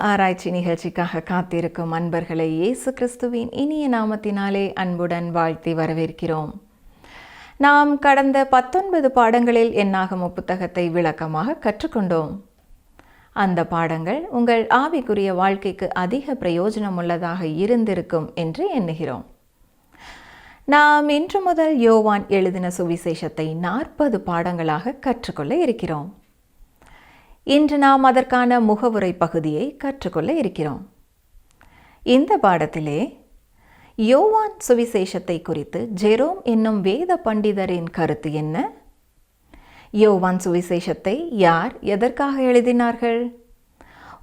ஆராய்ச்சி நிகழ்ச்சிக்காக காத்திருக்கும் அன்பர்களை இயேசு கிறிஸ்துவின் இனிய நாமத்தினாலே அன்புடன் வாழ்த்தி வரவேற்கிறோம். நாம் கடந்த 19 பாடங்களில் என்னாகம புத்தகத்தை விளக்கமாக கற்றுக்கொண்டோம். அந்த பாடங்கள் உங்கள் ஆவிக்குரிய வாழ்க்கைக்கு அதிக பிரயோஜனமுள்ளதாக இருந்திருக்கும் என்று எண்ணுகிறோம். நாம் இன்று முதல் யோவான் எழுதின சுவிசேஷத்தை 40 பாடங்களாக கற்றுக்கொள்ள இருக்கிறோம். இன்று நாம் அதற்கான முகவுரை பகுதியை கற்றுக்கொள்ள இருக்கிறோம். இந்த பாடத்திலே யோவான் சுவிசேஷத்தை குறித்து ஜெரோம் என்னும் வேத பண்டிதரின் கருத்து என்ன? யோவான் சுவிசேஷத்தை யார் எதற்காக எழுதினார்கள்?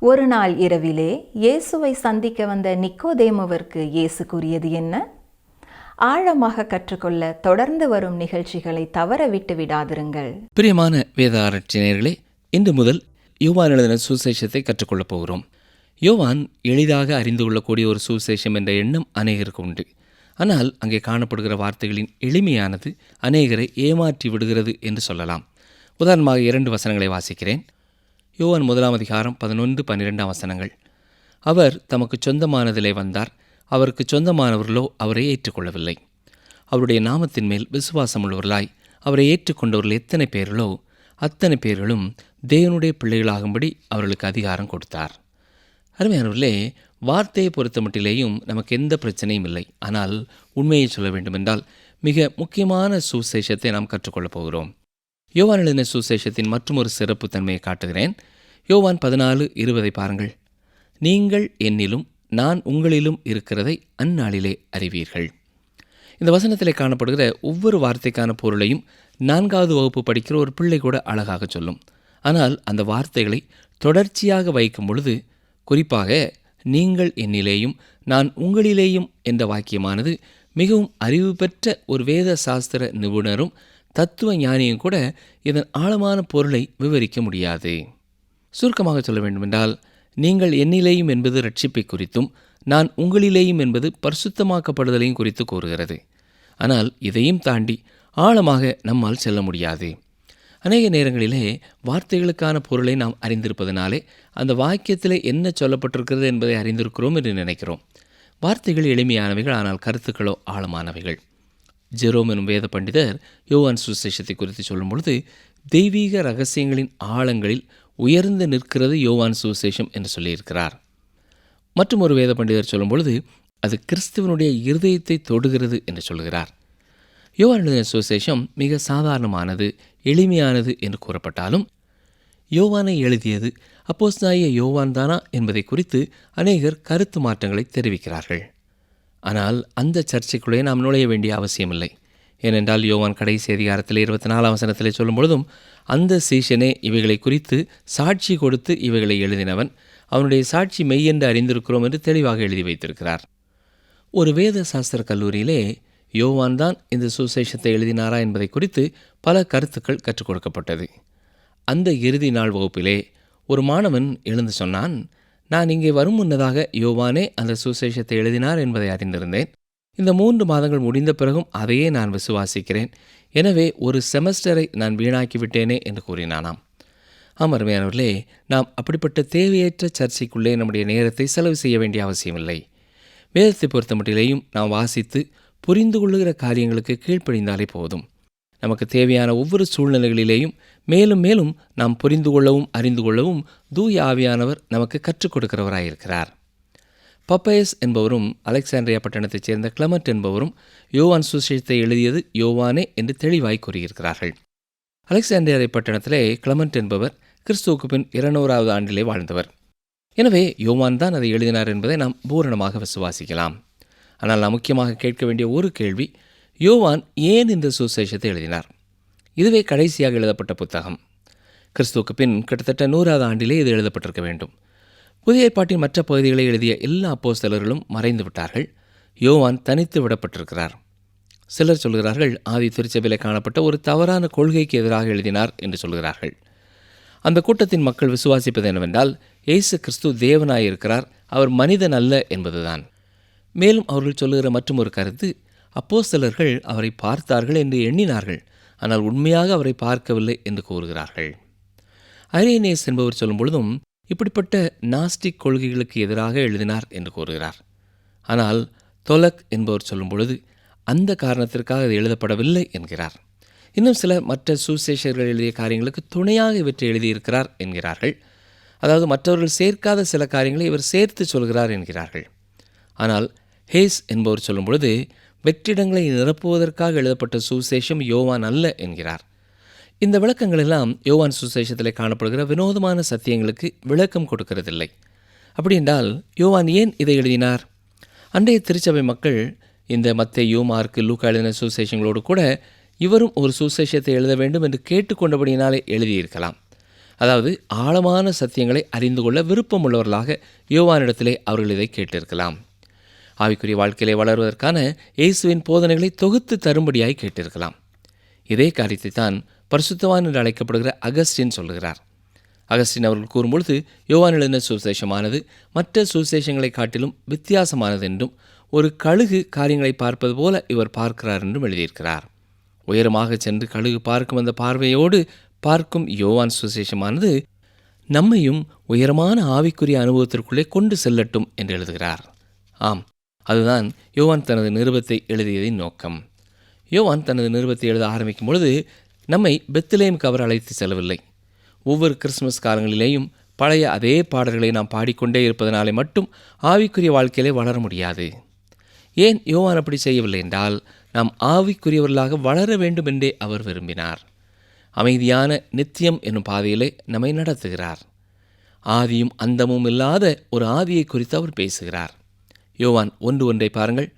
ஒரு நாள் இரவிலே இயேசுவை சந்திக்க வந்த நிக்கோதேமுவிற்கு இயேசு கூறியது என்ன? ஆழமாக கற்றுக்கொள்ள தொடர்ந்து வரும் நிகழ்ச்சிகளை தவற விட்டு விடாதிருங்கள். பிரியமான வேத ஆராய்ச்சியர்களே, இன்று முதல் யோவான் எழுதின சுவிசேஷத்தை கற்றுக்கொள்ளப் போகிறோம். யோவான் எளிதாக அறிந்து கொள்ளக்கூடிய ஒரு சுவிசேஷம் என்ற எண்ணம் அநேகருக்கு உண்டு. ஆனால் அங்கே காணப்படுகிற வார்த்தைகளின் எளிமையானது அநேகரை ஏமாற்றி விடுகிறது என்று சொல்லலாம். உதாரணமாக 2 வசனங்களை வாசிக்கிறேன். யோவான் 1 அதிகாரம் 11-12 வசனங்கள். அவர் தமக்கு சொந்தமானதிலே வந்தார், அவருக்கு சொந்தமானவர்களோ அவரை ஏற்றுக்கொள்ளவில்லை. அவருடைய நாமத்தின் மேல் விசுவாசமுள்ளவர்களாய் அவரை ஏற்றுக்கொண்டவர்கள் எத்தனை பேர்களோ அத்தனை பேர்களும் தேவனுடைய பிள்ளைகளாகும்படி அவர்களுக்கு அதிகாரம் கொடுத்தார். அருமையானவர்களே, வார்த்தையை பொறுத்த மட்டிலேயும் நமக்கு எந்த பிரச்சனையும் இல்லை. ஆனால் உண்மையை சொல்ல வேண்டுமென்றால் மிக முக்கியமான சுவிசேஷத்தை நாம் கற்றுக்கொள்ளப் போகிறோம். யோவான் எழுதின சுவிசேஷத்தின் மற்றும் ஒரு சிறப்பு தன்மையை காட்டுகிறேன். யோவான் 14:20 பாருங்கள். நீங்கள் என்னிலும் நான் உங்களிலும் இருக்கிறதை அந்நாளிலே அறிவீர்கள். இந்த வசனத்திலே காணப்படுகிற ஒவ்வொரு வார்த்தைக்கான பொருளையும் 4வது வகுப்பு படிக்கிற ஒரு பிள்ளை கூட அழகாக சொல்லும். ஆனால் அந்த வார்த்தைகளை தொடர்ச்சியாக வைக்கும் பொழுது, குறிப்பாக நீங்கள் என்னிலேயும் நான் உங்களிலேயும் என்ற வாக்கியமானது மிகவும் அறிவு பெற்ற ஒரு வேத சாஸ்திர நிபுணரும் தத்துவ ஞானியும் கூட இதன் ஆழமான பொருளை விவரிக்க முடியாது. சுருக்கமாக சொல்ல வேண்டுமென்றால், நீங்கள் என்னிலேயும் என்பது ரட்சிப்பை குறித்தும், நான் உங்களிலேயும் என்பது பரிசுத்தமாக்கப்படுதலையும் குறித்து கூறுகிறது. ஆனால் இதையும் தாண்டி ஆழமாக நம்மால் செல்ல முடியாது. அநேக நேரங்களிலே வார்த்தைகளுக்கான பொருளை நாம் அறிந்திருப்பதனாலே அந்த வாக்கியத்திலே என்ன சொல்லப்பட்டிருக்கிறது என்பதை அறிந்திருக்கிறோம் என்று நினைக்கிறோம். வார்த்தைகள் எளிமையானவைகள், ஆனால் கருத்துக்களோ ஆழமானவைகள். ஜெரோம் எனும் வேத பண்டிதர் யோவான் சுவிசேஷத்தை குறித்து சொல்லும் பொழுது, தெய்வீக ரகசியங்களின் ஆழங்களில் உயர்ந்து நிற்கிறது யோவான் சுவிசேஷம் என்று சொல்லியிருக்கிறார். மற்றும் ஒரு வேத பண்டிதர் சொல்லும் பொழுது, அது கிறிஸ்துவனுடைய இருதயத்தை தொடுகிறது என்று சொல்கிறார். யோவான் எழுதின சுவிசேஷம் மிக சாதாரணமானது, எளிமையானது என்று கூறப்பட்டாலும், யோவானை எழுதியது அப்போஸ்தலனாகிய யோவான் தானா என்பதை குறித்து அநேகர் கருத்து மாற்றங்களை தெரிவிக்கிறார்கள். ஆனால் அந்த சர்ச்சைக்குள்ளே நாம் நுழைய வேண்டிய அவசியமில்லை. ஏனென்றால் யோவான் கடைசி அதிகாரத்தில் 24 வசனத்திலே சொல்லும் பொழுதும், அந்த சீஷனே இவைகளை குறித்து சாட்சி கொடுத்து இவைகளை எழுதினவன், அவனுடைய சாட்சி மெய் என்று அறிந்திருக்கிறோம் என்று தெளிவாக எழுதி வைத்திருக்கிறார். ஒரு வேத சாஸ்திர கல்லூரியிலே யோவான் தான் இந்த சுவிசேஷத்தை எழுதினாரா என்பதை குறித்து பல கருத்துக்கள் கற்றுக் கொடுக்கப்பட்டது. அந்த இறுதி நாள் வகுப்பிலே ஒரு மாணவன் எழுந்து சொன்னான், நான் இங்கே வரும் முன்னதாக யோவானே அந்த சுவிசேஷத்தை எழுதினார் என்பதை அறிந்திருந்தேன். இந்த 3 மாதங்கள் முடிந்த பிறகும் அதையே நான் விசுவாசிக்கிறேன். எனவே ஒரு செமஸ்டரை நான் வீணாக்கிவிட்டேனே என்று கூறினானாம். அருமையானவர்களே, நாம் அப்படிப்பட்ட தேவையற்ற சர்ச்சைக்குள்ளே நம்முடைய நேரத்தை செலவு செய்ய வேண்டிய அவசியமில்லை. வேதத்தை பொறுத்த மட்டிலேயும் நாம் வாசித்து புரிந்து கொள்ளுகிற காரியங்களுக்கு கீழ்ப்படிந்தாலே போதும். நமக்கு தேவையான ஒவ்வொரு சூழ்நிலைகளிலேயும் மேலும் மேலும் நாம் புரிந்து கொள்ளவும் அறிந்து கொள்ளவும் தூய ஆவியானவர் நமக்கு கற்றுக் கொடுக்கிறவராயிருக்கிறார். பப்பயஸ் என்பவரும் அலெக்சாண்ட்ரியா பட்டணத்தைச் சேர்ந்த கிளமண்ட் என்பவரும் யோவான் சுவிசேஷத்தை எழுதியது யோவானே என்று தெளிவாய் கூறியிருக்கிறார்கள். அலெக்சாண்ட்ரியா பட்டணத்திலே கிளமண்ட் என்பவர் கிறிஸ்துவுக்கு பின் 200வது ஆண்டிலே வாழ்ந்தவர். எனவே யோவான் தான் அதை எழுதினார் என்பதை நாம் பூரணமாக விசுவாசிக்கலாம். ஆனால் நாம் முக்கியமாக கேட்க வேண்டிய ஒரு கேள்வி, யோவான் ஏன் இந்த சுவிசேஷத்தை எழுதினார்? இதுவே கடைசியாக எழுதப்பட்ட புத்தகம். கிறிஸ்துவுக்கு பின் கிட்டத்தட்ட 100வது ஆண்டிலே இது எழுதப்பட்டிருக்க வேண்டும். புதிய ஏற்பாட்டின் மற்ற பகுதிகளை எழுதிய எல்லா அப்போஸ்தலர்களும் மறைந்து விட்டார்கள். யோவான் தனித்து விடப்பட்டிருக்கிறார். சிலர் சொல்கிறார்கள், ஆதி திருச்சபையிலே காணப்பட்ட ஒரு தவறான கொள்கைக்கு எதிராக எழுதினார் என்று சொல்கிறார்கள். அந்த கூட்டத்தின் மக்கள் விசுவாசிப்பது என்னவென்றால், இயேசு கிறிஸ்து தேவனாயிருக்கிறார், அவர் மனிதன் அல்ல என்பதுதான். மேலும் அவர்கள் சொல்லுகிற மற்றும் ஒரு கருத்து, அப்போஸ்தலர்கள் அவரை பார்த்தார்கள் என்று எண்ணினார்கள், ஆனால் உண்மையாக அவரை பார்க்கவில்லை என்று கூறுகிறார்கள். ஐரேனியஸ் என்பவர் சொல்லும் பொழுதும் இப்படிப்பட்ட நாஸ்டிக் கொள்கைகளுக்கு எதிராக எழுதினார் என்று கூறுகிறார். ஆனால் தொலக் என்பவர் சொல்லும் பொழுது அந்த காரணத்திற்காக அது எழுதப்படவில்லை என்கிறார். இன்னும் சில மற்ற சுசேஷர்கள் எழுதிய காரியங்களுக்கு துணையாக இவற்றை எழுதியிருக்கிறார் என்கிறார்கள். அதாவது மற்றவர்கள் சேர்க்காத சில காரியங்களை இவர் சேர்த்து சொல்கிறார் என்கிறார்கள். ஆனால் ஹேஸ் என்பவர் சொல்லும் பொழுது வெற்றிடங்களை நிரப்புவதற்காக எழுதப்பட்ட சுசேஷம் யோவான் அல்ல என்கிறார். இந்த விளக்கங்கள் எல்லாம் யோவான் சுசேஷத்தில் காணப்படுகிற வினோதமான சத்தியங்களுக்கு விளக்கம் கொடுக்கிறதில்லை. அப்படி என்றால் யோவான் ஏன் இதை எழுதினார்? அன்றைய திருச்சபை மக்கள் இந்த மத்தேயு, மார்க்கு, லூக்கா எழுதின சுசேஷங்களோடு கூட இவரும் ஒரு சுசேஷத்தை எழுத வேண்டும் என்று கேட்டுக்கொண்டபடியினாலே எழுதியிருக்கலாம். அதாவது ஆழமான சத்தியங்களை அறிந்து கொள்ள விருப்பமுள்ளவர்களாக யோவானிடத்திலே அவர்கள் இதை கேட்டிருக்கலாம். ஆவிக்குரிய வாழ்க்கையிலே வளர்வதற்கான இயேசுவின் போதனைகளை தொகுத்து தரும்படியாய் கேட்டிருக்கலாம். இதே காரியத்தை தான் பரிசுத்தவான் என்று அழைக்கப்படுகிற அகஸ்டின் சொல்லுகிறார். அகஸ்டின் அவர்கள் கூறும்பொழுது யோவான் எழுதின சுசேஷமானது மற்ற சுசேஷங்களை காட்டிலும் வித்தியாசமானது என்றும், ஒரு கழுகு காரியங்களை பார்ப்பது போல இவர் பார்க்கிறார் என்றும் எழுதியிருக்கிறார். உயரமாக சென்று கழுகு பார்க்கும் அந்த பார்வையோடு பார்க்கும் யோவான் சுசேஷமானது நம்மையும் உயரமான ஆவிக்குரிய அனுபவத்திற்குள்ளே கொண்டு செல்லட்டும் என்று எழுதுகிறார். ஆம், அதுதான் யோவான் தனது நிருபத்தை எழுதியதின் நோக்கம். யோவான் தனது நிருபத்தை எழுத ஆரம்பிக்கும் பொழுது நம்மை பெத்லெஹேமுக்கு அவர் அழைத்து செல்லவில்லை. ஒவ்வொரு கிறிஸ்துமஸ் காலங்களிலேயும் பழைய அதே பாடல்களை நாம் பாடிக்கொண்டே இருப்பதனாலே மட்டும் ஆவிக்குரிய வாழ்க்கையிலே வளர முடியாது. ஏன் யோவான் அப்படி செய்யவில்லை என்றால், நாம் ஆவிக்குரியவர்களாக வளர வேண்டும் என்றே அவர் விரும்பினார். அமைதியான நித்தியம் என்னும் பாதையிலே நம்மை நடத்துகிறார். ஆதியும் அந்தமும் இல்லாத ஒரு ஆதியை குறித்து அவர் பேசுகிறார். யோவான் 1:1 பாருங்கள்.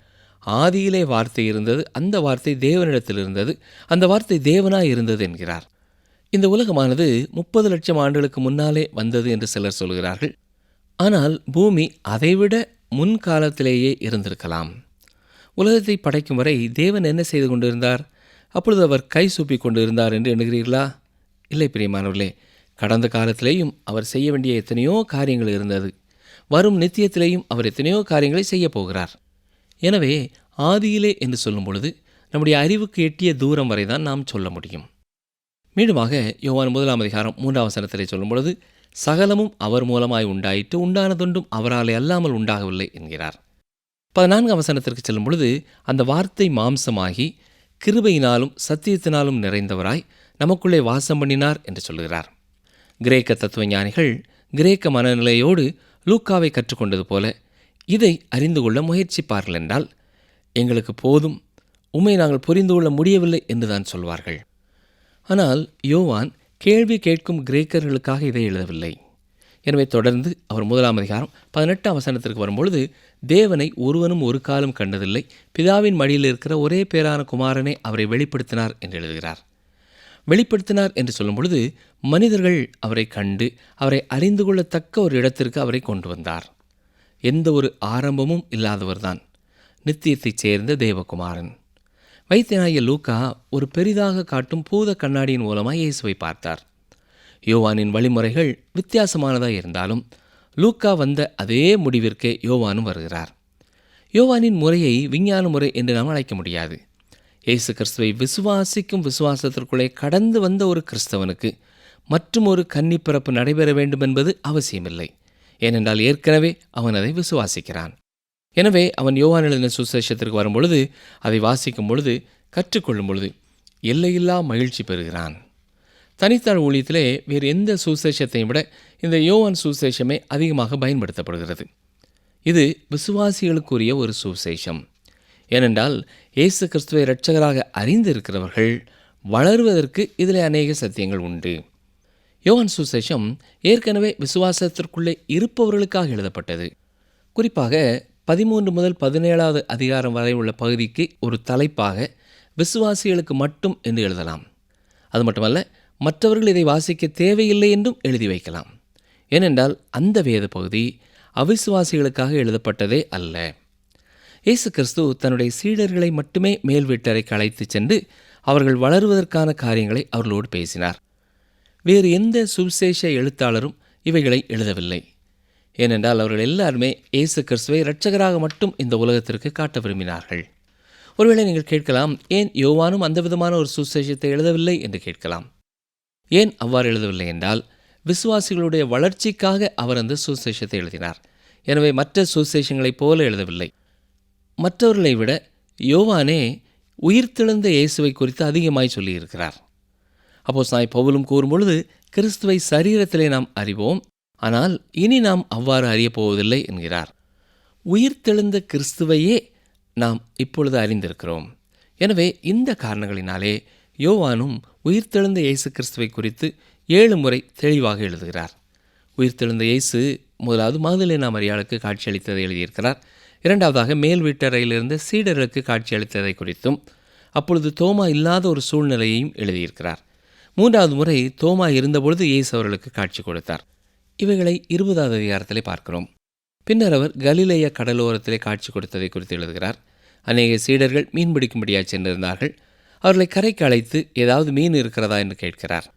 ஆதியிலே வார்த்தை இருந்தது, அந்த வார்த்தை தேவனிடத்தில் இருந்தது, அந்த வார்த்தை தேவனாய் இருந்தது என்கிறார். இந்த உலகமானது 30 லட்சம் ஆண்டுகளுக்கு முன்னாலே வந்தது என்று சிலர் சொல்கிறார்கள். ஆனால் பூமி அதைவிட முன்காலத்திலேயே இருந்திருக்கலாம். உலகத்தை படைக்கும் வரை தேவன் என்ன செய்து கொண்டிருந்தார்? அப்பொழுது அவர் கை சூப்பி கொண்டு இருந்தார் என்று எண்ணுகிறீர்களா? இல்லை பிரியமானவர்களே, கடந்த காலத்திலேயும் அவர் செய்ய வேண்டிய எத்தனையோ காரியங்கள் இருந்தது. வரும் நித்தியத்திலேயும் அவர் எத்தனையோ காரியங்களை செய்ய போகிறார். எனவே ஆதியிலே என்று சொல்லும் பொழுது நம்முடைய அறிவுக்கு எட்டிய தூரம் வரை தான் நாம் சொல்ல முடியும். மீண்டுமாக யோவான் 1:3 சொல்லும் பொழுது சகலமும் அவர் மூலமாய் உண்டாயிற்று, உண்டானதொன்றும் அவராலே அல்லாமல் உண்டாகவில்லை என்கிறார். 14 செல்லும் பொழுது அந்த வார்த்தை மாம்சமாகி கிருபையினாலும் சத்தியத்தினாலும் நிறைந்தவராய் நமக்குள்ளே வாசம் பண்ணினார் என்று சொல்கிறார். கிரேக்க தத்துவ ஞானிகள் கிரேக்க மனநிலையோடு லூக்காவை கற்றுக்கொண்டது போல இதை அறிந்து கொள்ள முயற்சிப்பார்கள் என்றால், எங்களுக்கு போதும், உம்மை நாங்கள் புரிந்து கொள்ள முடியவில்லை என்றுதான் சொல்வார்கள். ஆனால் யோவான் கேள்வி கேட்கும் கிரேக்கர்களுக்காக இதை எழுதவில்லை. எனவே தொடர்ந்து அவர் 1:18 வரும்பொழுது தேவனை ஒருவனும் ஒரு காலம் கண்டதில்லை, பிதாவின் மடியில் இருக்கிற ஒரே பேரான குமாரனை அவரை வெளிப்படுத்தினார் என்று எழுதுகிறார். வெளிப்படுத்தினார் என்று சொல்லும் பொழுது மனிதர்கள் அவரை கண்டு அவரை அறிந்து கொள்ளத்தக்க ஒரு இடத்திற்கு அவரை கொண்டு வந்தார். எந்த ஒரு ஆரம்பமும் இல்லாதவர்தான், நித்தியத்தைச் சேர்ந்த தேவகுமாரன். வைத்தியனாகிய லூக்கா ஒரு பெரிதாக காட்டும் பூத கண்ணாடியின் மூலமாக இயேசுவை பார்த்தார். யோவானின் வழிமுறைகள் வித்தியாசமானதாக இருந்தாலும் லூக்கா வந்த அதே முடிவிற்கே யோவானும் வருகிறார். யோவானின் முறையை விஞ்ஞான முறை என்று நாம் அழைக்க முடியாது. இயேசு கிறிஸ்துவை விசுவாசிக்கும் விசுவாசத்திற்குள்ளே கடந்து வந்த ஒரு கிறிஸ்தவனுக்கு மற்றும் ஒரு கன்னிப்பிறப்பு நடைபெற வேண்டும் என்பது அவசியமில்லை. ஏனென்றால் ஏற்கனவே அவன் அதை விசுவாசிக்கிறான். எனவே அவன் யோவான் எழுதின சுசேஷத்திற்கு வரும்பொழுது, அதை வாசிக்கும் பொழுது, கற்றுக்கொள்ளும் பொழுது எல்லையில்லா மகிழ்ச்சி பெறுகிறான். தனித்தாள் ஊழியத்திலே வேறு எந்த சுசேஷத்தையும் விட இந்த யோவான் சுசேஷமே அதிகமாக பயன்படுத்தப்படுகிறது. இது விசுவாசிகளுக்குரிய ஒரு சுசேஷம். ஏனென்றால் இயேசு கிறிஸ்துவை இரட்சகராக அறிந்திருக்கிறவர்கள் வளருவதற்கு இதில் அநேக சத்தியங்கள் உண்டு. யோவான் சுசேஷம் ஏற்கனவே விசுவாசத்திற்குள்ளே இருப்பவர்களுக்காக எழுதப்பட்டது. குறிப்பாக 13 முதல் 17 அதிகாரம் வரை உள்ள பகுதிக்கு ஒரு தலைப்பாக விசுவாசிகளுக்கு மட்டும் என்று எழுதலாம். அது மட்டுமல்ல, மற்றவர்கள் இதை வாசிக்க தேவையில்லை என்றும் எழுதி வைக்கலாம். ஏனென்றால் அந்த வேத பகுதி அவிசுவாசிகளுக்காக எழுதப்பட்டதே அல்ல. இயேசு கிறிஸ்து தன்னுடைய சீடர்களை மட்டுமே மேல் வீட்டறைக்கு அழைத்து சென்று அவர்கள் வளருவதற்கான காரியங்களை அவர்களோடு பேசினார். வேறு எந்த சுவிசேஷ எழுத்தாளரும் இவைகளை எழுதவில்லை. ஏனென்றால் அவர்கள் எல்லாருமே இயேசு கிறிஸ்துவை இரட்சகராக மட்டும் இந்த உலகத்திற்கு காட்ட விரும்பினார்கள். ஒருவேளை நீங்கள் கேட்கலாம், ஏன் யோவானும் அந்த விதமான ஒரு சுவிசேஷத்தை எழுதவில்லை என்று கேட்கலாம். ஏன் அவ்வாறு எழுதவில்லை என்றால், விசுவாசிகளுடைய வளர்ச்சிக்காக அவர் அந்த சுசேஷத்தை எழுதினார். எனவே மற்ற சுசேஷங்களைப் போல எழுதவில்லை. மற்றவர்களை விட யோவானே உயிர்த்தெழுந்த இயேசுவை குறித்து அதிகமாய் சொல்லியிருக்கிறார். அப்போஸ்தலனாகிய பவுலும் கூறும்பொழுது, கிறிஸ்துவை சரீரத்திலே நாம் அறிவோம், ஆனால் இனி நாம் அவ்வாறு அறியப்போவதில்லை என்கிறார். உயிர்த்தெழுந்த கிறிஸ்துவையே நாம் இப்பொழுது அறிந்திருக்கிறோம். எனவே இந்த காரணங்களினாலே யோவானும் உயிர்த்தெழுந்த இயேசு கிறிஸ்துவை குறித்து 7 முறை தெளிவாக எழுதுகிறார். உயிர்த்தெழுந்த இயேசு முதலாவது மகதலேனா மரியாளுக்கு காட்சியளித்ததை எழுதியிருக்கிறார். இரண்டாவதாக மேல் வீட்டறையிலிருந்து சீடர்களுக்கு காட்சியளித்ததை குறித்தும் அப்பொழுது தோமா இல்லாத ஒரு சூழ்நிலையையும் எழுதியிருக்கிறார். மூன்றாவது முறை தோமா இருந்தபொழுது இயேசு அவர்களுக்கு காட்சி கொடுத்தார். இவைகளை 20வது அதிகாரத்திலே பார்க்கிறோம். பின்னர் அவர் கலிலேய கடலோரத்திலே காட்சி கொடுத்ததை குறித்து எழுதுகிறார். அநேக சீடர்கள் மீன் பிடிக்கும்படியாக சென்றிருந்தார்கள். அவர்களை கரைக்கு அழைத்து ஏதாவது மீன் இருக்கிறதா என்று கேட்கிறார்.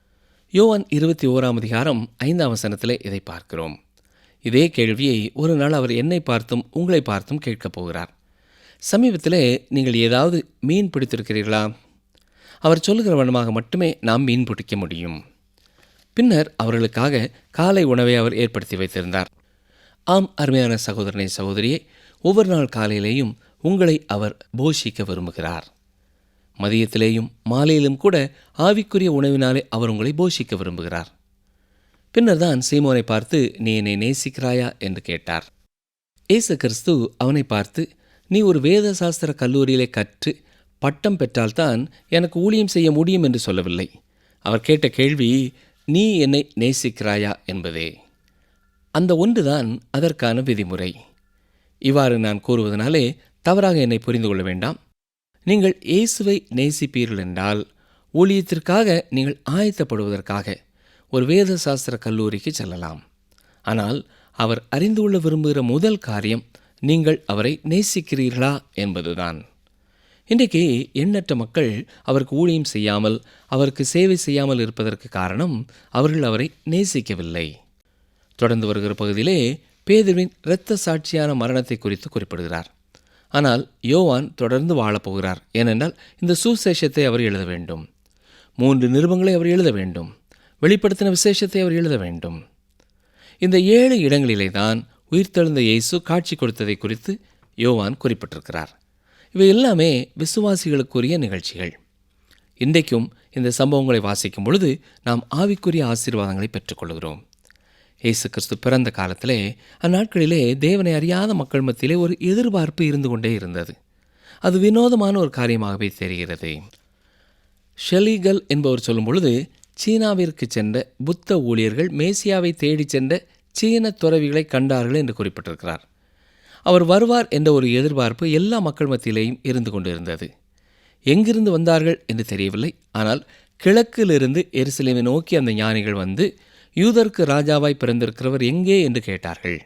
யோவான் 21ஆம் அதிகாரம் 5ஆம் வசனத்திலே இதை பார்க்கிறோம். இதே கேள்வியை ஒரு நாள் அவர் என்னை பார்த்தும் உங்களை பார்த்தும் கேட்கப் போகிறார். சமீபத்திலே நீங்கள் ஏதாவது மீன் பிடித்திருக்கிறீர்களா? அவர் சொல்லுகிற வண்ணமாக மட்டுமே நாம் மீன் பிடிக்க முடியும். பின்னர் அவர்களுக்காக காலை உணவை அவர் ஏற்படுத்தி வைத்திருந்தார். ஆம், அருமையான சகோதரனை சகோதரியே, ஒவ்வொரு நாள் காலையிலேயும் உங்களை அவர் போஷிக்க விரும்புகிறார். மதியத்திலேயும் மாலையிலும் கூட ஆவிக்குரிய உணவினாலே அவர் உங்களை போஷிக்க விரும்புகிறார். பின்னர் தான் சீமோனை பார்த்து, நீ என்னை நேசிக்கிறாயா என்று கேட்டார். இயேசு கிறிஸ்து அவனை பார்த்து, நீ ஒரு வேத சாஸ்திர கல்லூரியிலே கற்று பட்டம் பெற்றால்தான் எனக்கு ஊழியம் செய்ய முடியும் என்று சொல்லவில்லை. அவர் கேட்ட கேள்வி, நீ என்னை நேசிக்கிறாயா என்பதே. அந்த ஒன்றுதான் அதற்கான விதிமுறை. இவ்வாறு நான் கூறுவதனாலே தவறாக என்னை புரிந்து கொள்ள வேண்டாம். நீங்கள் இயேசுவை நேசிப்பீர்கள் என்றால் ஊழியத்திற்காக நீங்கள் ஆயத்தப்படுவதற்காக ஒரு வேத சாஸ்திர கல்லூரிக்கு செல்லலாம். ஆனால் அவர் அறிந்து கொள்ள விரும்புகிற முதல் காரியம் நீங்கள் அவரை நேசிக்கிறீர்களா என்பதுதான். இன்றைக்கு எண்ணற்ற மக்கள் அவருக்கு ஊழியம் செய்யாமல், அவருக்கு சேவை செய்யாமல் இருப்பதற்கு காரணம் அவர்கள் அவரை நேசிக்கவில்லை. தொடர்ந்து வருகிற பகுதியிலே பேதுருவின் இரத்த சாட்சியான மரணத்தை குறித்து குறிப்பிடுகிறார். ஆனால் யோவான் தொடர்ந்து வாழப்போகிறார். ஏனென்றால் இந்த சுசேஷத்தை அவர் எழுத வேண்டும். 3 நிருபங்களை அவர் எழுத வேண்டும். வெளிப்படுத்தின விசேஷத்தை அவர் எழுத வேண்டும். இந்த 7 இடங்களிலே தான் உயிர்த்தெழுந்த இயேசு காட்சி கொடுத்ததை குறித்து யோவான் குறிப்பிட்டிருக்கிறார். இவை எல்லாமே விசுவாசிகளுக்குரிய நிகழ்ச்சிகள். இன்றைக்கும் இந்த சம்பவங்களை வாசிக்கும் பொழுது நாம் ஆவிக்குரிய ஆசீர்வாதங்களை பெற்றுக்கொள்கிறோம். இயேசு கிறிஸ்து பிறந்த காலத்திலே அந்நாட்களிலே தேவனை அறியாத மக்கள் மத்தியிலே ஒரு எதிர்பார்ப்பு இருந்து கொண்டே இருந்தது. அது வினோதமான ஒரு காரியமாகவே தெரிகிறது. ஷெலிகல் என்பவர் சொல்லும் பொழுது, சீனாவிற்கு சென்ற புத்த ஊழியர்கள் மேசியாவை தேடிச் சென்ற சீன துறவிகளை கண்டார்கள் என்று குறிப்பிட்டிருக்கிறார். அவர் வருவார் என்ற ஒரு எதிர்பார்ப்பு எல்லா மக்கள் மத்தியிலேயும் இருந்து கொண்டிருந்தது. எங்கிருந்து வந்தார்கள் என்று தெரியவில்லை. ஆனால் கிழக்கிலிருந்து எருசலேமை நோக்கி அந்த ஞானிகள் வந்து, யூதருக்கு ராஜாவாய் பிறந்திருக்கிறவர் எங்கே என்று கேட்டார்கள்.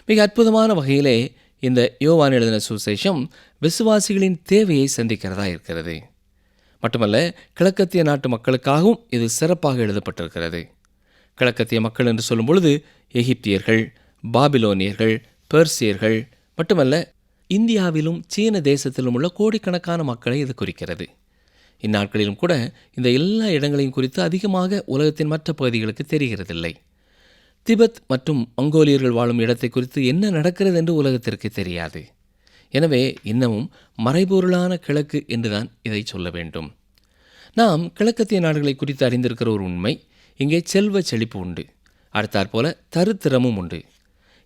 மிக அற்புதமான வகையிலே இந்த யோவான் எழுதின சுசேஷம் விசுவாசிகளின் தேவையை சந்திக்கிறதா இருக்கிறது. மட்டுமல்ல, கிழக்கத்திய நாட்டு மக்களுக்காகவும் இது சிறப்பாக எழுதப்பட்டிருக்கிறது. கிழக்கத்திய மக்கள் என்று சொல்லும் பொழுது எகிப்தியர்கள், பாபிலோனியர்கள், பெர்சியர்கள் மட்டுமல்ல, இந்தியாவிலும் சீன தேசத்திலும் உள்ள கோடிக்கணக்கான மக்களை இது குறிக்கிறது. இந்நாட்களிலும் கூட இந்த எல்லா இடங்களையும் குறித்து அதிகமாக உலகத்தின் மற்ற பகுதிகளுக்கு தெரிகிறதில்லை. திபெத் மற்றும் மங்கோலியர்கள் வாழும் இடத்தை குறித்து என்ன நடக்கிறது என்று உலகத்திற்கு தெரியாது. எனவே இன்னமும் மறைபொருளான கிழக்கு என்றுதான் இதை சொல்ல வேண்டும். நாம் கிழக்கத்திய நாடுகளை குறித்து அறிந்திருக்கிற ஒரு உண்மை, இங்கே செல்வ செழிப்பு உண்டு, அடுத்தாற்போல தருத்திரமும் உண்டு.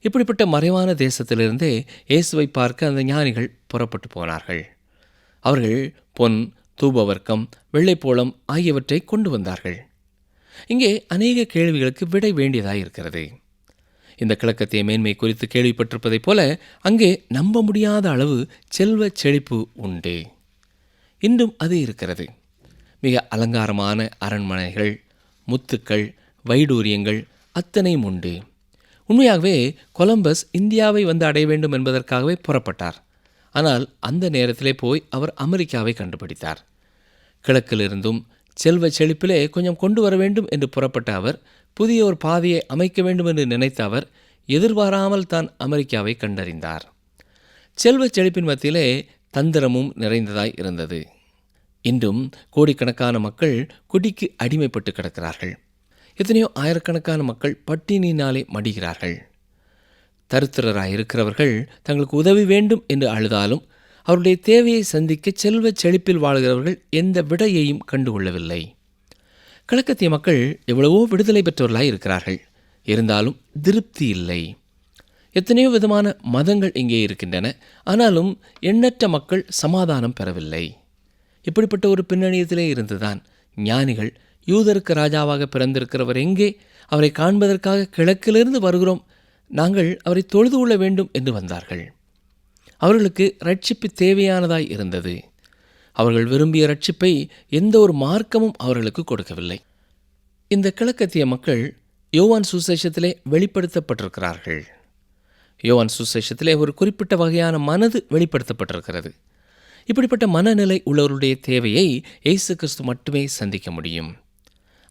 இப்படிப்பட்ட மறைவான தேசத்திலிருந்தே இயேசுவை பார்க்க அந்த ஞானிகள் புறப்பட்டு போனார்கள். அவர்கள் பொன், தூபவர்க்கம், வெள்ளைப்போளம் ஆகியவற்றை கொண்டு வந்தார்கள். இங்கே அநேக கேள்விகளுக்கு விடை வேண்டியதாயிருக்கிறது. இந்த கிழக்கத்திய மேன்மை குறித்து கேள்விப்பட்டிருப்பதைப் போல அங்கே நம்ப முடியாத அளவு செல்வ செழிப்பு உண்டு. இன்றும் அது இருக்கிறது. மிக அலங்காரமான அரண்மனைகள், முத்துக்கள், வைடூரியங்கள் அத்தனையும் உண்டு. உண்மையாகவே கொலம்பஸ் இந்தியாவை வந்து அடைய வேண்டும் என்பதற்காகவே புறப்பட்டார். ஆனால் அந்த நேரத்திலே போய் அவர் அமெரிக்காவை கண்டுபிடித்தார். கிழக்கிலிருந்தும் செல்வ செழிப்பிலே கொஞ்சம் கொண்டு வர வேண்டும் என்று புறப்பட்ட அவர் புதிய ஒரு பாதையை அமைக்க வேண்டும் என்று நினைத்த அவர் எதிர்பாராமல் தான் அமெரிக்காவை கண்டறிந்தார். செல்வ செழிப்பின் மத்தியிலே தந்திரமும் நிறைந்ததாய் இருந்தது. இன்றும் கோடிக்கணக்கான மக்கள் குடிக்கு அடிமைப்பட்டு கிடக்கிறார்கள். எத்தனையோ ஆயிரக்கணக்கான மக்கள் பட்டினியினாலே மடிகிறார்கள். தரித்திரராய் இருக்கிறவர்கள் தங்களுக்கு உதவி வேண்டும் என்று அழுதாலும் அவருடைய தேவையை சந்திக்க செல்வ செழிப்பில் வாழ்கிறவர்கள் எந்த விடையையும் கண்டுகொள்ளவில்லை. கிழக்கத்திய மக்கள் எவ்வளவோ விடுதலை பெற்றவர்களாய் இருக்கிறார்கள். இருந்தாலும் திருப்தி இல்லை. எத்தனையோ விதமான மதங்கள் இங்கே இருக்கின்றன. ஆனாலும் எண்ணற்ற மக்கள் சமாதானம் பெறவில்லை. இப்படிப்பட்ட ஒரு பின்னணியத்திலே இருந்துதான் ஞானிகள் யூதருக்கு ராஜாவாக பிறந்திருக்கிறவர் எங்கே, அவரை காண்பதற்காக கிழக்கிலிருந்து வருகிறோம், நாங்கள் அவரை தொழுது கொள்ள வேண்டும் என்று வந்தார்கள். அவர்களுக்கு ரட்சிப்பு தேவையானதாய் இருந்தது. அவர்கள் விரும்பிய ரட்சிப்பை எந்த ஒரு மார்க்கமும் அவர்களுக்கு கொடுக்கவில்லை. இந்த கிழக்கத்திய மக்கள் யோவான் சுசேஷத்திலே வெளிப்படுத்தப்பட்டிருக்கிறார்கள். யோவான் சுசேஷத்திலே ஒரு குறிப்பிட்ட வகையான மனது வெளிப்படுத்தப்பட்டிருக்கிறது. இப்படிப்பட்ட மனநிலை உள்ளவருடைய தேவையை இயேசு கிறிஸ்து மட்டுமே சந்திக்க முடியும்.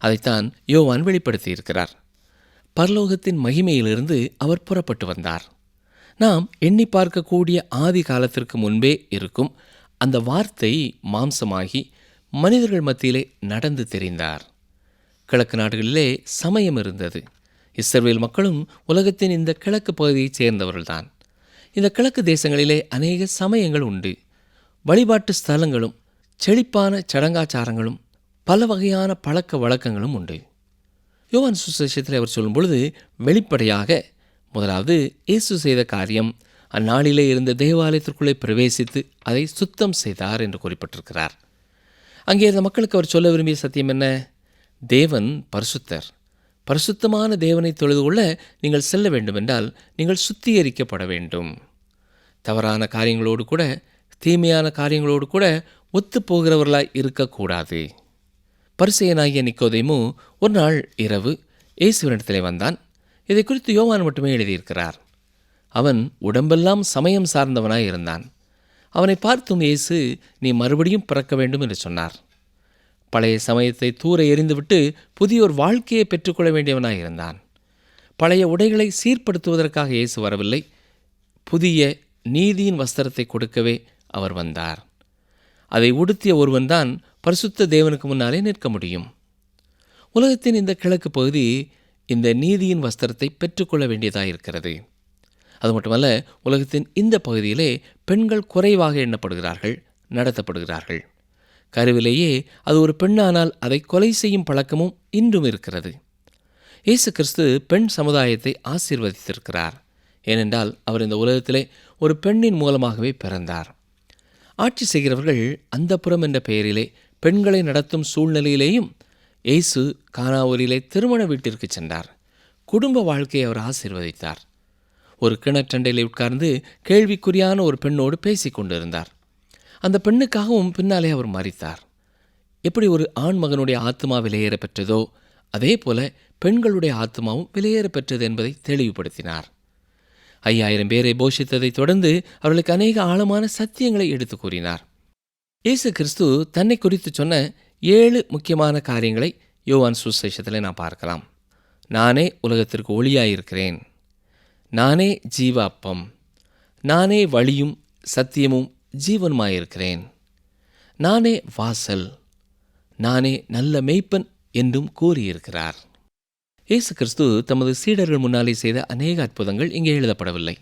அதைத்தான் யோவான் வெளிப்படுத்தியிருக்கிறார். பரலோகத்தின் மகிமையிலிருந்து அவர் புறப்பட்டு வந்தார். நாம் எண்ணி பார்க்கக்கூடிய ஆதி காலத்திற்கு முன்பே இருக்கும் அந்த வார்த்தை மாம்சமாகி மனிதர்கள் மத்தியிலே நடந்து தெரிந்தார். கிழக்கு நாடுகளிலே சமயம் இருந்தது. இஸ்ரவேல் மக்களும் உலகத்தின் இந்த கிழக்கு பகுதியைச் சேர்ந்தவர்கள்தான். இந்த கிழக்கு தேசங்களிலே அநேக சமயங்கள் உண்டு. வழிபாட்டு ஸ்தலங்களும் செழிப்பான சடங்காச்சாரங்களும் பல வகையான பழக்க வழக்கங்களும் உண்டு. யோவான் சுசேஷத்தில் அவர் சொல்லும் பொழுது வெளிப்படையாக முதலாவது இயேசு செய்த காரியம், அந்நாளிலே இருந்த தேவாலயத்திற்குள்ளே பிரவேசித்து அதை சுத்தம் செய்தார் என்று குறிப்பிட்டிருக்கிறார். அங்கே இருந்த மக்களுக்கு அவர் சொல்ல விரும்பிய சத்தியம் என்ன? தேவன் பரிசுத்தர். பரிசுத்தமான தேவனை தொழுது கொள்ள நீங்கள் செல்ல வேண்டுமென்றால் நீங்கள் சுத்திகரிக்கப்பட வேண்டும். தவறான காரியங்களோடு கூட தீமையான காரியங்களோடு கூட ஒத்துப்போகிறவர்களாய் இருக்கக்கூடாது. பரிசேயனாகிய நிக்கோதேமு ஒரு நாள் இரவு இயேசுவினிடத்திலே வந்தான். இதை குறித்து யோவான் மட்டுமே எழுதியிருக்கிறார். அவன் உடம்பெல்லாம் சமயம் சார்ந்தவனாய் இருந்தான். அவனை பார்த்தும் இயேசு, நீ மறுபடியும் பிறக்க வேண்டும் என்று சொன்னார். பழைய சமயத்தை தூர எறிந்துவிட்டு புதிய ஒரு வாழ்க்கையை பெற்றுக்கொள்ள வேண்டியவனாய் இருந்தான். பழைய உடைகளை சீர்படுத்துவதற்காக இயேசு வரவில்லை, புதிய நீதியின் வஸ்திரத்தை கொடுக்கவே அவர் வந்தார். அதை உடுத்திய ஒருவன்தான் பரிசுத்த தேவனுக்கு முன்னாலே நிற்க முடியும். உலகத்தின் இந்த கிழக்கு பகுதி இந்த நீதியின் வஸ்திரத்தை பெற்றுக்கொள்ள வேண்டியதாக இருக்கிறது. அது மட்டுமல்ல, உலகத்தின் இந்த பகுதியிலே பெண்கள் குறைவாக எண்ணப்படுகிறார்கள், நடத்தப்படுகிறார்கள். கருவிலேயே அது ஒரு பெண்ணானால் அதை கொலை செய்யும் பழக்கமும் இன்றும் இருக்கிறது. இயேசு கிறிஸ்து பெண் சமுதாயத்தை ஆசீர்வதித்திருக்கிறார். ஏனென்றால் அவர் இந்த உலகத்திலே ஒரு பெண்ணின் மூலமாகவே பிறந்தார். ஆட்சி செய்கிறவர்கள் அந்தப்புறம் என்ற பெயரிலே பெண்களை நடத்தும் சூழ்நிலையிலேயும் இயேசு கானாவூரிலே திருமண வீட்டிற்கு சென்றார். குடும்ப வாழ்க்கையை அவர் ஆசீர்வதித்தார். ஒரு கிணற்றண்டையிலே உட்கார்ந்து கேள்விக்குறியான ஒரு பெண்ணோடு பேசிக் கொண்டிருந்தார். அந்த பெண்ணுக்காகவும் பின்னாலே அவர் மரித்தார். எப்படி ஒரு ஆண் மகனுடைய ஆத்மா விலையேற பெற்றதோ அதே போல பெண்களுடைய ஆத்மாவும் விலையேற பெற்றது என்பதை தெளிவுபடுத்தினார். 5000 பேரை போஷித்ததைத் தொடர்ந்து அவர்களுக்கு அநேக ஆழமான சத்தியங்களை எடுத்து கூறினார். இயேசு கிறிஸ்து தன்னை குறித்து சொன்ன 7 முக்கியமான காரியங்களை யோவான் சுவிசேஷத்தில் நாம் பார்க்கலாம். நானே உலகத்திற்கு ஒளியாயிருக்கிறேன், நானே ஜீவ அப்பம், நானே வழியும் சத்தியமும் ஜீவனுமாயிருக்கிறேன், நானே வாசல், நானே நல்ல மேய்ப்பன் என்றும் கூறியிருக்கிறார். இயேசு கிறிஸ்து தமது சீடர்கள் முன்னாலே செய்த அநேக அற்புதங்கள் இங்கே எழுதப்படவில்லை.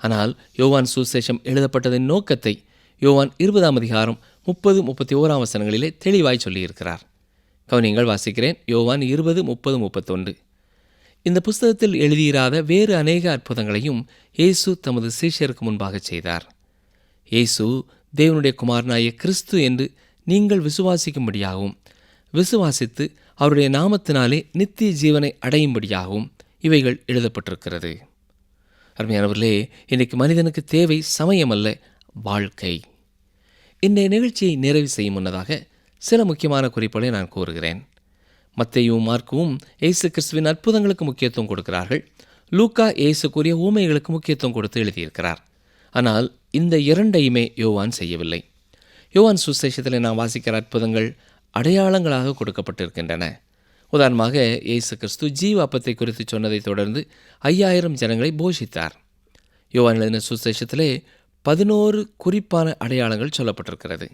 ஆனால் யோவான் சுவிசேஷம் எழுதப்பட்டதின் நோக்கத்தை யோவான் 20ஆம் அதிகாரம் 30-31 வசனங்களிலே தெளிவாய் சொல்லியிருக்கிறார். கவனியங்கள், வாசிக்கிறேன். யோவான் 20:30-31. இந்த புஸ்தகத்தில் எழுதியிராத வேறு அநேக அற்புதங்களையும் இயேசு தமது சீஷருக்கு முன்பாக செய்தார். இயேசு தேவனுடைய குமாரனாகிய கிறிஸ்து என்று நீங்கள் விசுவாசிக்கும்படியாகவும் விசுவாசித்து அவருடைய நாமத்தினாலே நித்திய ஜீவனை அடையும்படியாகவும் இவைகள் எழுதப்பட்டிருக்கிறது. அருமையானவர்களே, இன்றைக்கு மனிதனுக்கு தேவை சமயம் அல்ல, வாழ்க்கை. இன்றைய நிகழ்ச்சியை நிறைவு செய்யும் முன்னதாக சில முக்கியமான குறிப்புகளை நான் கூறுகிறேன். மத்தேயுவும் மார்க்குவும் இயேசு கிறிஸ்துவின் அற்புதங்களுக்கு முக்கியத்துவம் கொடுக்கிறார்கள். லூக்கா இயேசு கூறிய ஊமைகளுக்கு முக்கியத்துவம் கொடுத்து எழுதியிருக்கிறார். ஆனால் இந்த இரண்டையுமே யோவான் செய்யவில்லை. யோவான் சுவிசேஷத்தில் நாம் வாசிக்கிற அற்புதங்கள் அடையாளங்களாக கொடுக்கப்பட்டிருக்கின்றன. உதாரணமாக இயேசு கிறிஸ்து ஜீவ அப்பத்தை குறித்து சொன்னதை தொடர்ந்து 5000 ஜனங்களை போஷித்தார். யோவான் எழுதின சுவிசேஷத்திலே 11 குறிப்பான அடையாளங்கள் சொல்லப்பட்டிருக்கிறது.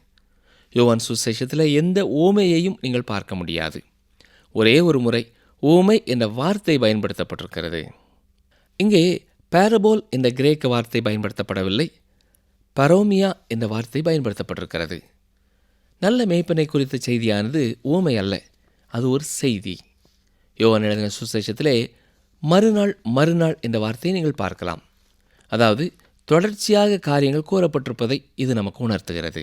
யோவான் சுவிசேஷத்தில் எந்த ஓமையையும் நீங்கள் பார்க்க முடியாது. ஒரே ஒரு முறை ஊமை என்ற வார்த்தை பயன்படுத்தப்பட்டிருக்கிறது. இங்கே பேரபோல் என்ற கிரேக்க வார்த்தை பயன்படுத்தப்படவில்லை, பரோமியா என்ற வார்த்தை பயன்படுத்தப்பட்டிருக்கிறது. நல்ல மேய்ப்பனை குறித்த செய்தியானது ஊமை அல்ல, அது ஒரு செய்தி. யோவான் எழுதின சுவிசேஷத்திலே மறுநாள் மறுநாள் என்ற வார்த்தையை நீங்கள் பார்க்கலாம். அதாவது தொடர்ச்சியாக காரியங்கள் கூறப்பட்டிருப்பதை இது நமக்கு உணர்த்துகிறது.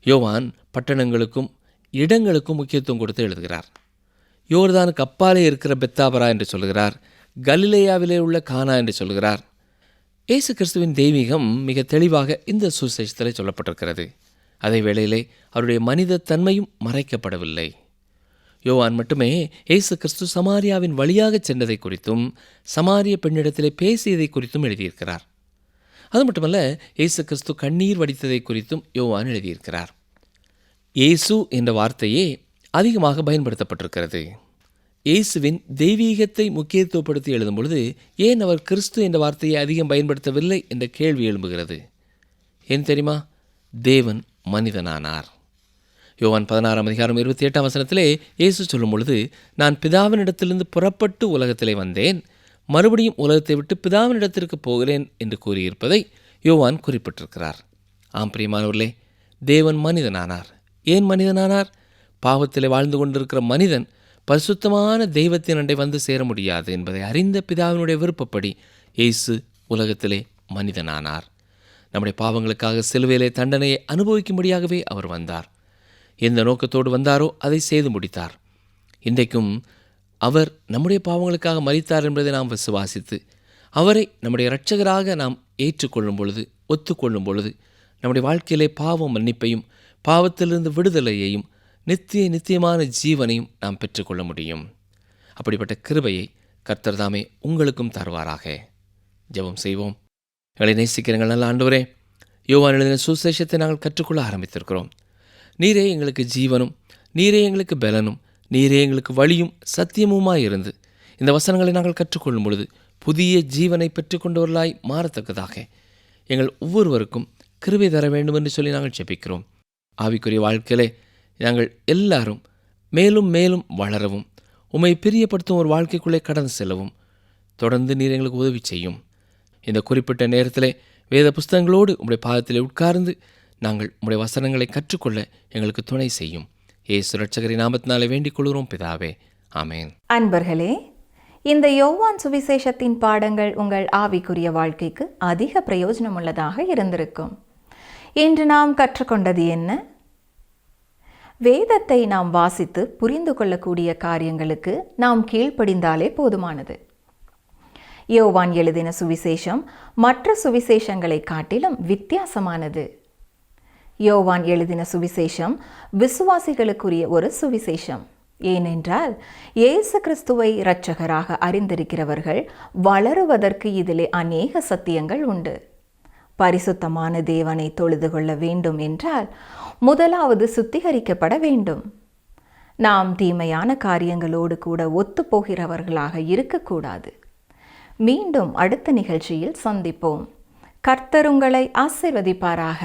யோவான் பட்டணங்களுக்கும் இடங்களுக்கும் முக்கியத்துவம் கொடுத்து எழுதுகிறார். யோர்தானுக்கு அப்பாலே இருக்கிற பெத்தாபரா என்று சொல்கிறார், கலிலேயாவிலே உள்ள கானா என்று சொல்கிறார். இயேசு கிறிஸ்துவின் தெய்வீகம் மிக தெளிவாக இந்த சுவிசேஷத்தில் சொல்லப்பட்டிருக்கிறது. அதே வேளையிலே அவருடைய மனித தன்மையும் மறைக்கப்படவில்லை. யோவான் மட்டுமே இயேசு கிறிஸ்து சமாரியாவின் வழியாக சென்றதை குறித்தும் சமாரிய பெண்ணிடத்திலே பேசியதை குறித்தும் எழுதியிருக்கிறார். அது மட்டுமல்ல, இயேசு கிறிஸ்து கண்ணீர் வடித்ததை குறித்தும் யோவான் எழுதியிருக்கிறார். இயேசு என்ற வார்த்தையே அதிகமாக பயன்படுத்தப்பட்டிருக்கிறது. இயேசுவின் தெய்வீகத்தை முக்கியத்துவப்படுத்தி எழுதும் பொழுது ஏன் அவர் கிறிஸ்து என்ற வார்த்தையை அதிகம் பயன்படுத்தவில்லை என்ற கேள்வி எழும்புகிறது. ஏன் தெரியுமா? தேவன் மனிதனானார். யோவான் 16:28 இயேசு சொல்லும் பொழுது, நான் பிதாவினிடத்திலிருந்து புறப்பட்டு உலகத்திலே வந்தேன், மறுபடியும் உலகத்தை விட்டு பிதாவினிடத்திற்கு போகிறேன் என்று கூறியிருப்பதை யோவான் குறிப்பிட்டிருக்கிறார். ஆம் பிரியமானவர்களே, தேவன் மனிதனானார். ஏன் மனிதனானார்? பாவத்திலே வாழ்ந்து கொண்டிருக்கிற மனிதன் பரிசுத்தமான தெய்வத்தின் அண்டை வந்து சேர முடியாது என்பதை அறிந்த பிதாவினுடைய விருப்பப்படி இயேசு உலகத்திலே மனிதனானார். நம்முடைய பாவங்களுக்காக சிலுவையிலே தண்டனையை அனுபவிக்கும்படியாகவே அவர் வந்தார். எந்த நோக்கத்தோடு வந்தாரோ அதை செய்து முடித்தார். இன்றைக்கும் அவர் நம்முடைய பாவங்களுக்காக மரித்தார் என்பதை நாம் விசுவாசித்து அவரை நம்முடைய இரட்சகராக நாம் ஏற்றுக்கொள்ளும் பொழுது, ஒத்துக்கொள்ளும் பொழுது நம்முடைய வாழ்க்கையிலே பாவ மன்னிப்பையும் பாவத்திலிருந்து விடுதலையையும் நித்தியமான ஜீவனையும் நாம் பெற்றுக்கொள்ள முடியும். அப்படிப்பட்ட கிருபையை கர்த்தர் தாமே உங்களுக்கும் தருவாராக. ஜெபம் செய்வோம். எங்களை நேசிக்கிறங்கள் நல்ல ஆண்டவரே, யோவான் எழுதின சுவிசேஷத்தை நாங்கள் கற்றுக்கொள்ள ஆரம்பித்திருக்கிறோம். நீரே எங்களுக்கு ஜீவனும், நீரே எங்களுக்கு பலனும், நீரே எங்களுக்கு வழியும் சத்தியமுமாய் இருந்து இந்த வசனங்களை நாங்கள் கற்றுக்கொள்ளும் பொழுது புதிய ஜீவனை பெற்றுக்கொண்டவர்களாய் மாறத்தக்கதாக எங்கள் ஒவ்வொருவருக்கும் கிருபை தர வேண்டும் என்று சொல்லி நாங்கள் ஜெபிக்கிறோம். ஆவிக்குரிய வாழ்க்கையிலே நாங்கள் எல்லாரும் மேலும் மேலும் வளரவும், உம்மை பிரியப்படுத்தும் ஒரு வாழ்க்கைக்குள்ளே கடந்து செல்லவும் தொடர்ந்து நீர் எங்களுக்கு உதவி செய்யும். இந்த குறிப்பிட்ட நேரத்திலே வேத புஸ்தகங்களோடு உம்முடைய பாதத்திலே உட்கார்ந்து நாங்கள் உம்முடைய வசனங்களை கற்றுக்கொள்ள எங்களுக்கு துணை செய்யும். இயேசு இரட்சகரின் நாமத்தினாலே வேண்டிக் கொள்கிறோம் பிதாவே, ஆமேன். அன்பர்களே, இந்த யோவான் சுவிசேஷத்தின் பாடங்கள் உங்கள் ஆவிக்குரிய வாழ்க்கைக்கு அதிக பிரயோஜனமுள்ளதாக இருந்திருக்கும். இன்று நாம் கற்றுக்கொண்டது என்ன? வேதத்தை நாம் வாசித்து புரிந்து கொள்ளக்கூடிய காரியங்களுக்கு நாம் கீழ்ப்படிந்தாலே போதுமானது. யோவான் எழுதின சுவிசேஷம் மற்ற சுவிசேஷங்களை காட்டிலும் வித்தியாசமானது. யோவான் எழுதின சுவிசேஷம் விசுவாசிகளுக்குரிய ஒரு சுவிசேஷம். ஏனென்றால் இயேசு கிறிஸ்துவை இரட்சகராக அறிந்திருக்கிறவர்கள் வளருவதற்கு இதிலே அநேக சத்தியங்கள் உண்டு. பரிசுத்தமான தேவனை தொழுது கொள்ள வேண்டும் என்றால் முதலாவது சுத்திகரிக்கப்பட வேண்டும். நாம் தீமையான காரியங்களோடு கூட ஒத்துப்போகிறவர்களாக இருக்கக்கூடாது. மீண்டும் அடுத்த நிகழ்ச்சியில் சந்திப்போம். கர்த்தர் உங்களை ஆசீர்வதிப்பாராக.